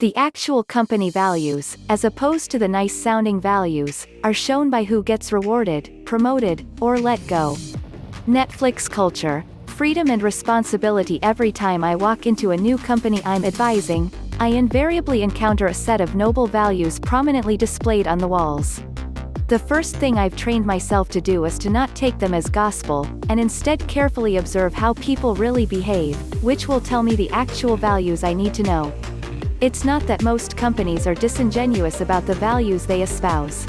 The actual company values, as opposed to the nice-sounding values, are shown by who gets rewarded, promoted, or let go. Netflix culture. Freedom and responsibility. Every time I walk into a new company I'm advising, I invariably encounter a set of noble values prominently displayed on the walls. The first thing I've trained myself to do is to not take them as gospel, and instead carefully observe how people really behave, which will tell me the actual values I need to know. It's not that most companies are disingenuous about the values they espouse.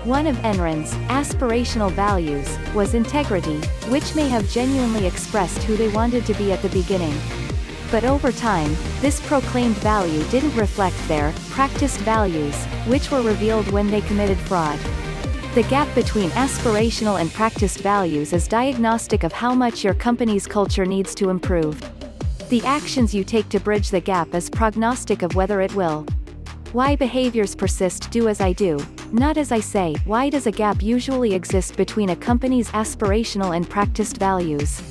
One of Enron's aspirational values was integrity, which may have genuinely expressed who they wanted to be at the beginning. But over time, this proclaimed value didn't reflect their practiced values, which were revealed when they committed fraud. The gap between aspirational and practiced values is diagnostic of how much your company's culture needs to improve. The actions you take to bridge the gap is prognostic of whether it will. Why behaviors persist. Do as I do, not as I say. Why does a gap usually exist between a company's aspirational and practiced values?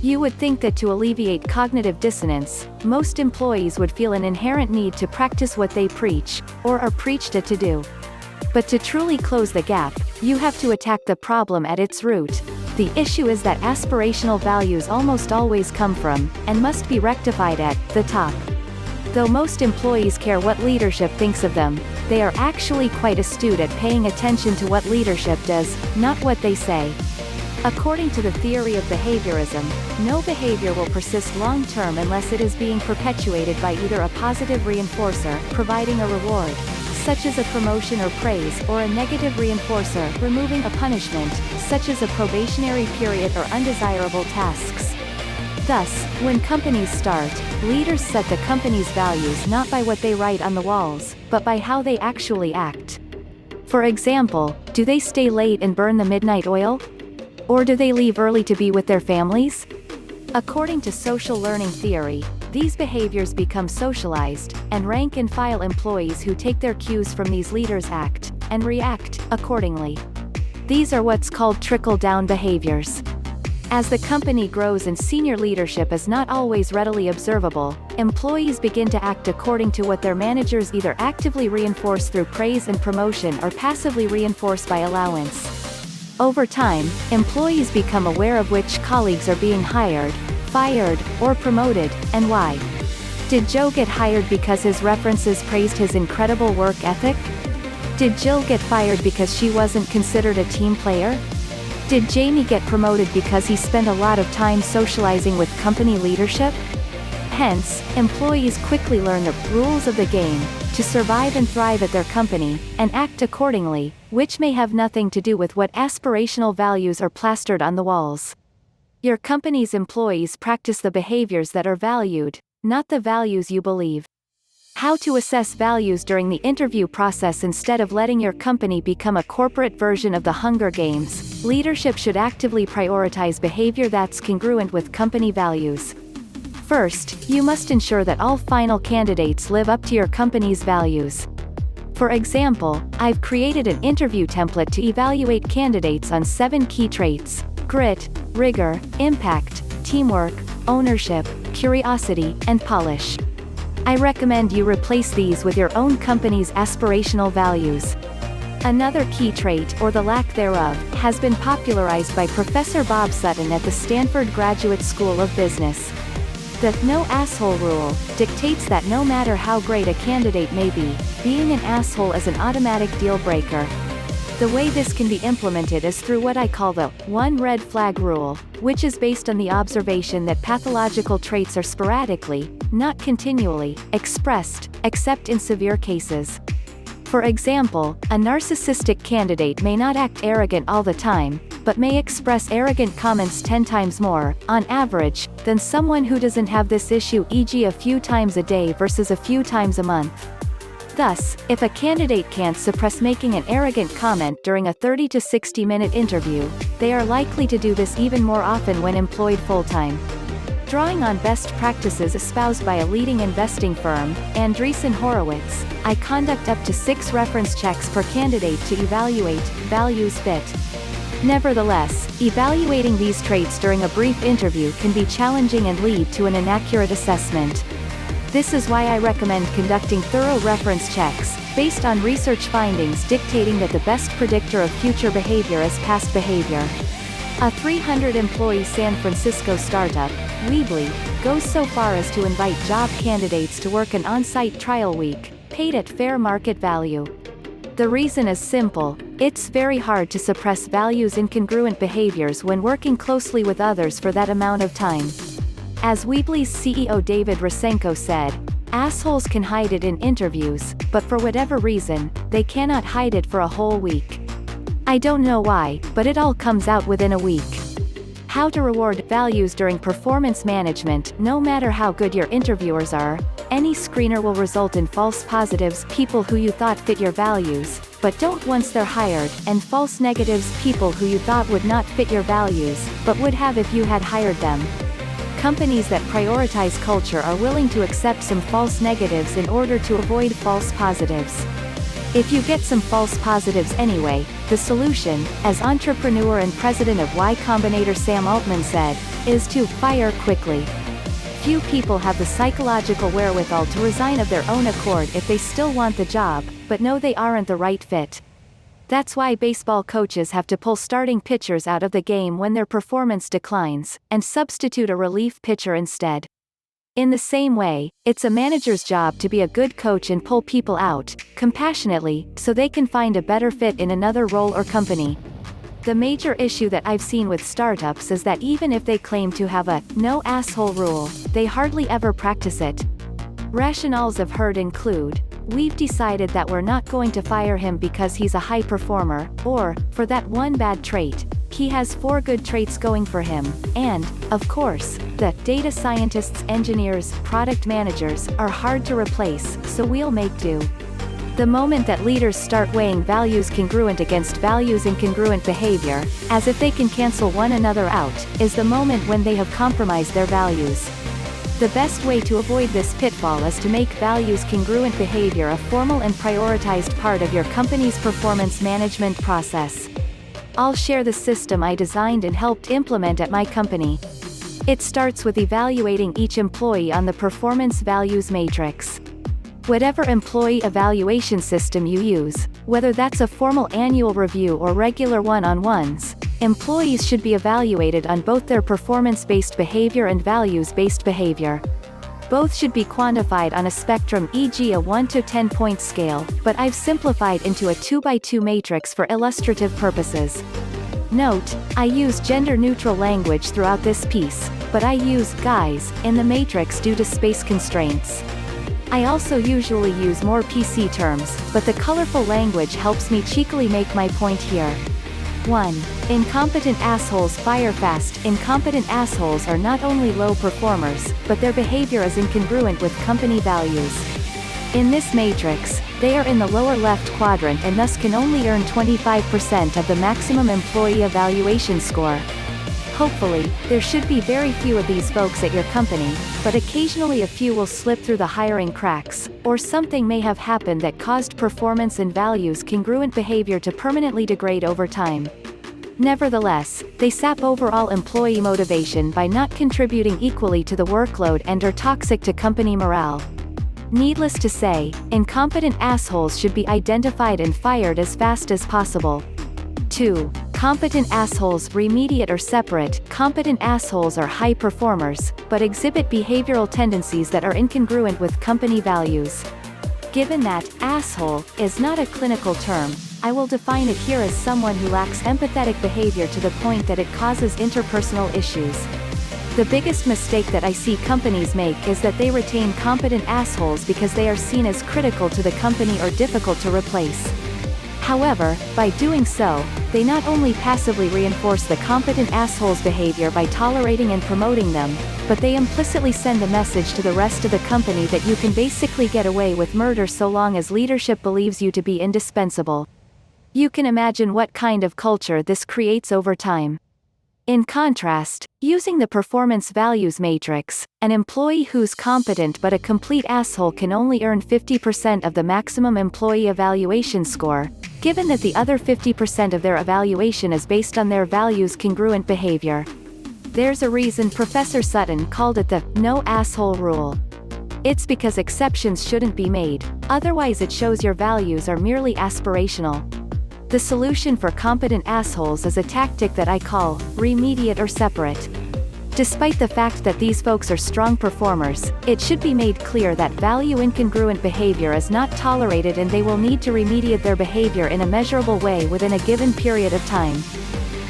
You would think that to alleviate cognitive dissonance, most employees would feel an inherent need to practice what they preach, or are preached at to do. But to truly close the gap, you have to attack the problem at its root. The issue is that aspirational values almost always come from, and must be rectified at, the top. Though most employees care what leadership thinks of them, they are actually quite astute at paying attention to what leadership does, not what they say. According to the theory of behaviorism, no behavior will persist long-term unless it is being perpetuated by either a positive reinforcer, providing a reward, such as a promotion or praise, or a negative reinforcer, removing a punishment, such as a probationary period or undesirable tasks. Thus, when companies start, leaders set the company's values not by what they write on the walls, but by how they actually act. For example, do they stay late and burn the midnight oil? Or do they leave early to be with their families? According to social learning theory, these behaviors become socialized, and rank-and-file employees who take their cues from these leaders act, and react, accordingly. These are what's called trickle-down behaviors. As the company grows and senior leadership is not always readily observable, employees begin to act according to what their managers either actively reinforce through praise and promotion or passively reinforce by allowance. Over time, employees become aware of which colleagues are being hired, fired, or promoted, and why. Did Joe get hired because his references praised his incredible work ethic? Did Jill get fired because she wasn't considered a team player? Did Jamie get promoted because he spent a lot of time socializing with company leadership? Hence, employees quickly learn the rules of the game to survive and thrive at their company, and act accordingly, which may have nothing to do with what aspirational values are plastered on the walls. Your company's employees practice the behaviors that are valued, not the values you believe. How to assess values during the interview process. Instead of letting your company become a corporate version of the Hunger Games, leadership should actively prioritize behavior that's congruent with company values. First, you must ensure that all final candidates live up to your company's values. For example, I've created an interview template to evaluate candidates on 7 key traits: grit, rigor, impact, teamwork, ownership, curiosity, and polish. I recommend you replace these with your own company's aspirational values. Another key trait, or the lack thereof, has been popularized by Professor Bob Sutton at the Stanford Graduate School of Business. The "no asshole" rule dictates that no matter how great a candidate may be, being an asshole is an automatic deal breaker. The way this can be implemented is through what I call the one red flag rule, which is based on the observation that pathological traits are sporadically, not continually, expressed, except in severe cases. For example, a narcissistic candidate may not act arrogant all the time, but may express arrogant comments 10 times more, on average, than someone who doesn't have this issue, e.g. a few times a day versus a few times a month. Thus, if a candidate can't suppress making an arrogant comment during a 30 to 60-minute interview, they are likely to do this even more often when employed full-time. Drawing on best practices espoused by a leading investing firm, Andreessen Horowitz, I conduct up to 6 reference checks per candidate to evaluate values fit. Nevertheless, evaluating these traits during a brief interview can be challenging and lead to an inaccurate assessment. This is why I recommend conducting thorough reference checks, based on research findings dictating that the best predictor of future behavior is past behavior. A 300-employee San Francisco startup, Weebly, goes so far as to invite job candidates to work an on-site trial week, paid at fair market value. The reason is simple: it's very hard to suppress values incongruent behaviors when working closely with others for that amount of time. As Weebly's CEO David Rosenko said, "Assholes can hide it in interviews, but for whatever reason, they cannot hide it for a whole week. I don't know why, but it all comes out within a week." How to reward values during performance management. No matter how good your interviewers are, any screener will result in false positives, people who you thought fit your values, but don't once they're hired, and false negatives, people who you thought would not fit your values, but would have if you had hired them. Companies that prioritize culture are willing to accept some false negatives in order to avoid false positives. If you get some false positives anyway, the solution, as entrepreneur and president of Y Combinator Sam Altman said, is to fire quickly. Few people have the psychological wherewithal to resign of their own accord if they still want the job, but know they aren't the right fit. That's why baseball coaches have to pull starting pitchers out of the game when their performance declines, and substitute a relief pitcher instead. In the same way, it's a manager's job to be a good coach and pull people out, compassionately, so they can find a better fit in another role or company. The major issue that I've seen with startups is that even if they claim to have a no asshole rule, they hardly ever practice it. Rationales I've heard include: "We've decided that we're not going to fire him because he's a high performer," or, "For that one bad trait, he has 4 good traits going for him," and, of course, the "data scientists, engineers, product managers, are hard to replace, so we'll make do." The moment that leaders start weighing values congruent against values incongruent behavior, as if they can cancel one another out, is the moment when they have compromised their values. The best way to avoid this pitfall is to make values congruent behavior a formal and prioritized part of your company's performance management process. I'll share the system I designed and helped implement at my company. It starts with evaluating each employee on the performance values matrix. Whatever employee evaluation system you use, whether that's a formal annual review or regular one-on-ones, employees should be evaluated on both their performance-based behavior and values-based behavior. Both should be quantified on a spectrum, e.g. a 1 to 10 point scale, but I've simplified into a 2x2 matrix for illustrative purposes. Note, I use gender-neutral language throughout this piece, but I use guys in the matrix due to space constraints. I also usually use more PC terms, but the colorful language helps me cheekily make my point here. 1. Incompetent assholes fire fast. Incompetent assholes are not only low performers, but their behavior is incongruent with company values. In this matrix, they are in the lower left quadrant and thus can only earn 25% of the maximum employee evaluation score. Hopefully, there should be very few of these folks at your company, but occasionally a few will slip through the hiring cracks, or something may have happened that caused performance and values congruent behavior to permanently degrade over time. Nevertheless, they sap overall employee motivation by not contributing equally to the workload and are toxic to company morale. Needless to say, incompetent assholes should be identified and fired as fast as possible. 2. Competent assholes, remediate or separate. Competent assholes are high performers, but exhibit behavioral tendencies that are incongruent with company values. Given that asshole is not a clinical term, I will define it here as someone who lacks empathetic behavior to the point that it causes interpersonal issues. The biggest mistake that I see companies make is that they retain competent assholes because they are seen as critical to the company or difficult to replace. However, by doing so, they not only passively reinforce the competent assholes' behavior by tolerating and promoting them, but they implicitly send a message to the rest of the company that you can basically get away with murder so long as leadership believes you to be indispensable. You can imagine what kind of culture this creates over time. In contrast, using the performance values matrix, an employee who's competent but a complete asshole can only earn 50% of the maximum employee evaluation score, given that the other 50% of their evaluation is based on their values congruent behavior. There's a reason Professor Sutton called it the no asshole rule. It's because exceptions shouldn't be made, otherwise it shows your values are merely aspirational. The solution for competent assholes is a tactic that I call remediate or separate. Despite the fact that these folks are strong performers, it should be made clear that value incongruent behavior is not tolerated and they will need to remediate their behavior in a measurable way within a given period of time.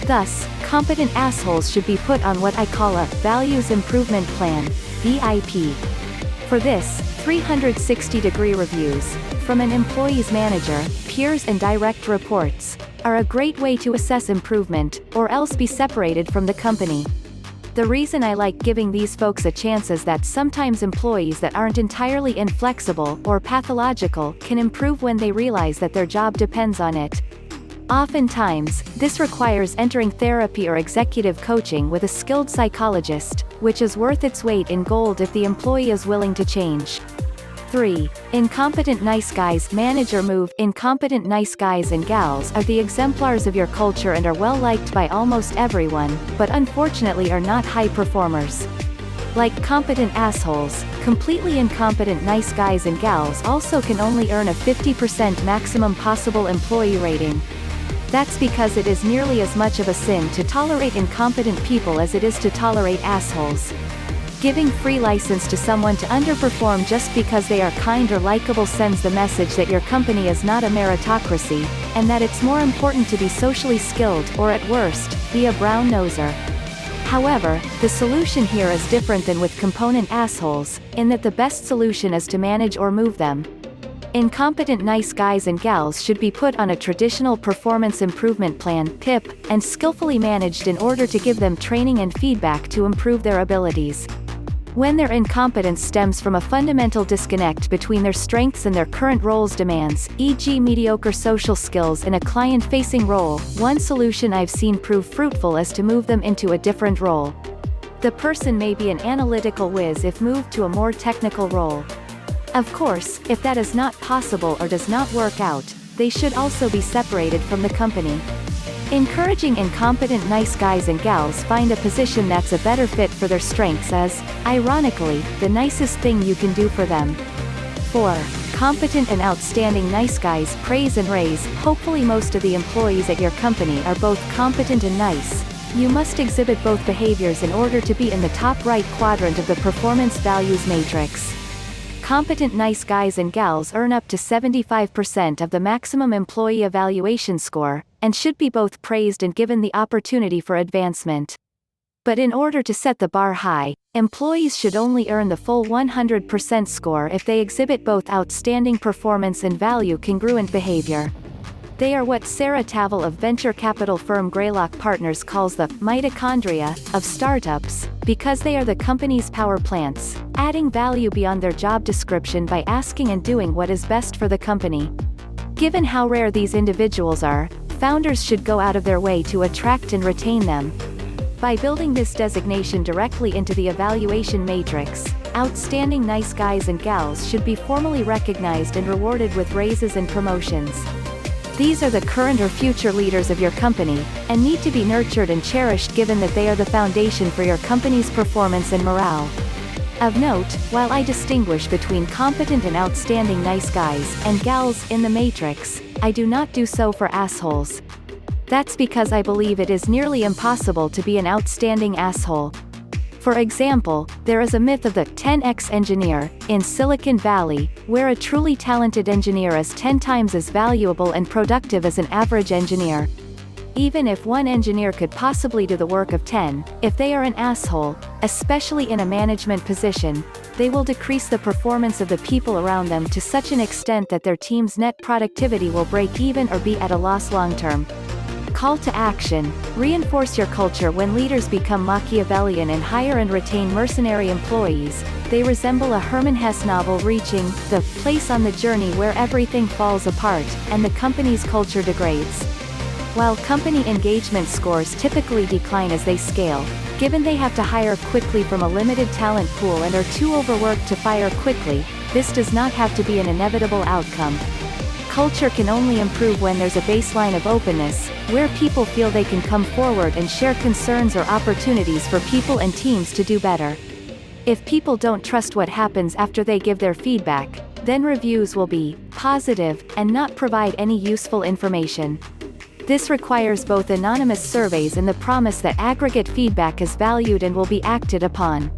Thus, competent assholes should be put on what I call a Values Improvement Plan, VIP. For this, 360-degree reviews, from an employee's manager, peers and direct reports, are a great way to assess improvement, or else be separated from the company. The reason I like giving these folks a chance is that sometimes employees that aren't entirely inflexible or pathological can improve when they realize that their job depends on it. Oftentimes, this requires entering therapy or executive coaching with a skilled psychologist, which is worth its weight in gold if the employee is willing to change. 3. Incompetent nice guys manager move. Incompetent nice guys and gals are the exemplars of your culture and are well liked by almost everyone, but unfortunately are not high performers. Like competent assholes, completely incompetent nice guys and gals also can only earn a 50% maximum possible employee rating. That's because it is nearly as much of a sin to tolerate incompetent people as it is to tolerate assholes. Giving free license to someone to underperform just because they are kind or likable sends the message that your company is not a meritocracy, and that it's more important to be socially skilled or at worst, be a brown-noser. However, the solution here is different than with component assholes, in that the best solution is to manage or move them. Incompetent nice guys and gals should be put on a traditional performance improvement plan (PIP) and skillfully managed in order to give them training and feedback to improve their abilities. When their incompetence stems from a fundamental disconnect between their strengths and their current role's demands, e.g. mediocre social skills in a client-facing role, one solution I've seen prove fruitful is to move them into a different role. The person may be an analytical whiz if moved to a more technical role. Of course, if that is not possible or does not work out, they should also be separated from the company. Encouraging incompetent nice guys and gals find a position that's a better fit for their strengths is, ironically, the nicest thing you can do for them. 4. Competent and outstanding nice guys praise and raise. Hopefully most of the employees at your company are both competent and nice. You must exhibit both behaviors in order to be in the top right quadrant of the performance values matrix. Competent nice guys and gals earn up to 75% of the maximum employee evaluation score, and should be both praised and given the opportunity for advancement. But in order to set the bar high, employees should only earn the full 100% score if they exhibit both outstanding performance and value-congruent behavior. They are what Sarah Tavel of venture capital firm Greylock Partners calls the mitochondria of startups, because they are the company's power plants, adding value beyond their job description by asking and doing what is best for the company. Given how rare these individuals are, founders should go out of their way to attract and retain them. By building this designation directly into the evaluation matrix, outstanding nice guys and gals should be formally recognized and rewarded with raises and promotions. These are the current or future leaders of your company, and need to be nurtured and cherished given that they are the foundation for your company's performance and morale. Of note, while I distinguish between competent and outstanding nice guys and gals in the matrix, I do not do so for assholes. That's because I believe it is nearly impossible to be an outstanding asshole. For example, there is a myth of the 10x engineer in Silicon Valley, where a truly talented engineer is 10 times as valuable and productive as an average engineer. Even if one engineer could possibly do the work of 10, if they are an asshole, especially in a management position, they will decrease the performance of the people around them to such an extent that their team's net productivity will break even or be at a loss long term. Call to action: reinforce your culture. When leaders become Machiavellian and hire and retain mercenary employees, they resemble a Hermann Hesse novel reaching the place on the journey where everything falls apart, and the company's culture degrades. While company engagement scores typically decline as they scale, given they have to hire quickly from a limited talent pool and are too overworked to fire quickly, this does not have to be an inevitable outcome. Culture can only improve when there's a baseline of openness, where people feel they can come forward and share concerns or opportunities for people and teams to do better. If people don't trust what happens after they give their feedback, then reviews will be positive and not provide any useful information. This requires both anonymous surveys and the promise that aggregate feedback is valued and will be acted upon.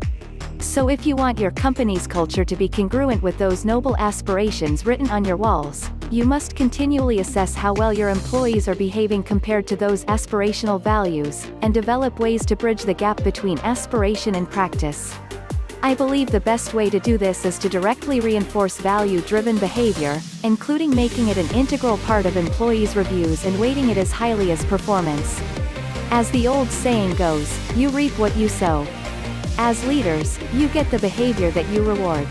So if you want your company's culture to be congruent with those noble aspirations written on your walls, you must continually assess how well your employees are behaving compared to those aspirational values, and develop ways to bridge the gap between aspiration and practice. I believe the best way to do this is to directly reinforce value-driven behavior, including making it an integral part of employees' reviews and weighting it as highly as performance. As the old saying goes, you reap what you sow. As leaders, you get the behavior that you reward.